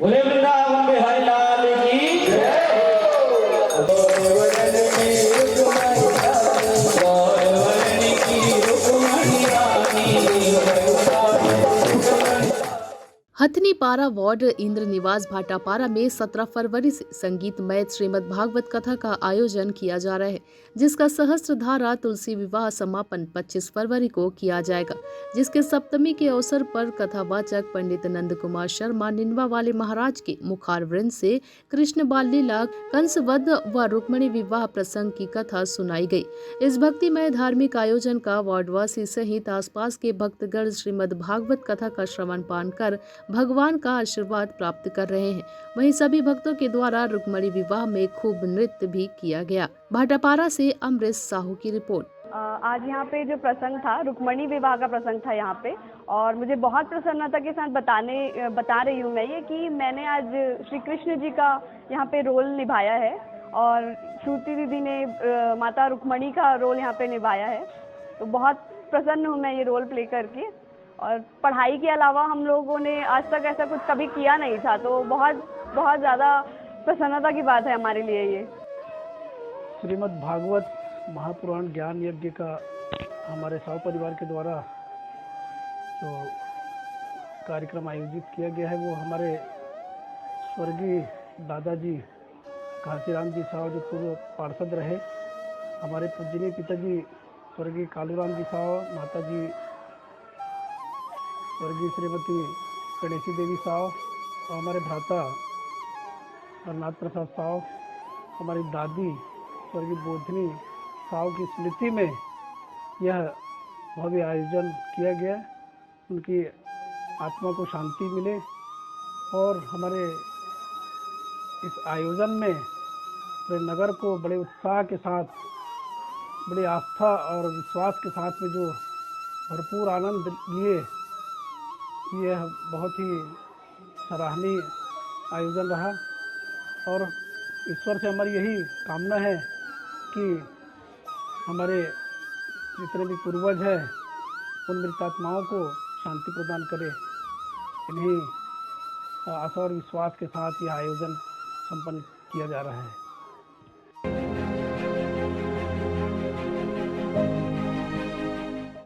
बोले वृंदावन बिहारी लाल की जय। गौरवरण की रुक्मणी रानी, गौरवरण की रुक्मणी रानी। हथनीपारा वार्ड इंद्र निवास भाटापारा में 17 फरवरी से संगीतमय श्रीमद् भागवत कथा का आयोजन किया जा रहा है, जिसका सहस्त्रधारा तुलसी विवाह समापन 25 फरवरी को किया जाएगा, जिसके सप्तमी के अवसर पर कथावाचक पंडित नंद कुमार शर्मा निन्वा वाले महाराज के मुखार वृंद से कृष्ण बाल लीला, कंसवध व रुक्मणी विवाह प्रसंग की कथा सुनाई गई। इस भक्तिमय धार्मिक आयोजन का वार्डवासी सहित आसपास के भक्तगण श्रीमद् भागवत कथा का श्रवण पान कर भगवान का आशीर्वाद प्राप्त कर रहे हैं। वहीं सभी भक्तों के द्वारा रुक्मणी विवाह में खूब नृत्य भी किया गया। भाटापारा से अमृत साहू की रिपोर्ट। आज यहाँ पे जो प्रसंग था, रुक्मणी विवाह का प्रसंग था यहाँ पे, और मुझे बहुत प्रसन्नता के साथ बता रही हूँ मैं ये कि मैंने आज श्री कृष्ण जी का यहाँ पे रोल निभाया है और श्रुति दीदी ने माता रुक्मणी का रोल यहाँ पे निभाया है। तो बहुत प्रसन्न हूँ मैं ये रोल प्ले करके, और पढ़ाई के अलावा हम लोगों ने आज तक ऐसा कुछ कभी किया नहीं था, तो बहुत ज़्यादा प्रसन्नता की बात है हमारे लिए ये। श्रीमद् भागवत महापुराण ज्ञान यज्ञ का हमारे साव परिवार के द्वारा जो कार्यक्रम आयोजित किया गया है, वो हमारे स्वर्गीय दादाजी घासीराम जी साव जो पूर्व पार्षद रहे, हमारे पूजनीय पिताजी स्वर्गीय कालूराम जी साव, माताजी स्वर्गीय श्रीमती गणेशी देवी साव और हमारे भ्राता हरनाथ प्रसाद साव, हमारी दादी स्वर्गीय बोधनी साव की स्मृति में यह भव्य आयोजन किया गया। उनकी आत्मा को शांति मिले और हमारे इस आयोजन में पूरे नगर को बड़े उत्साह के साथ, बड़ी आस्था और विश्वास के साथ में जो भरपूर आनंद लिए, यह बहुत ही सराहनीय आयोजन रहा। और ईश्वर से हमारी यही कामना है कि हमारे जितने भी पूर्वज हैं उन मृतात्माओं को शांति प्रदान करे। इन्हीं आशा और विश्वास के साथ यह आयोजन संपन्न किया जा रहा है।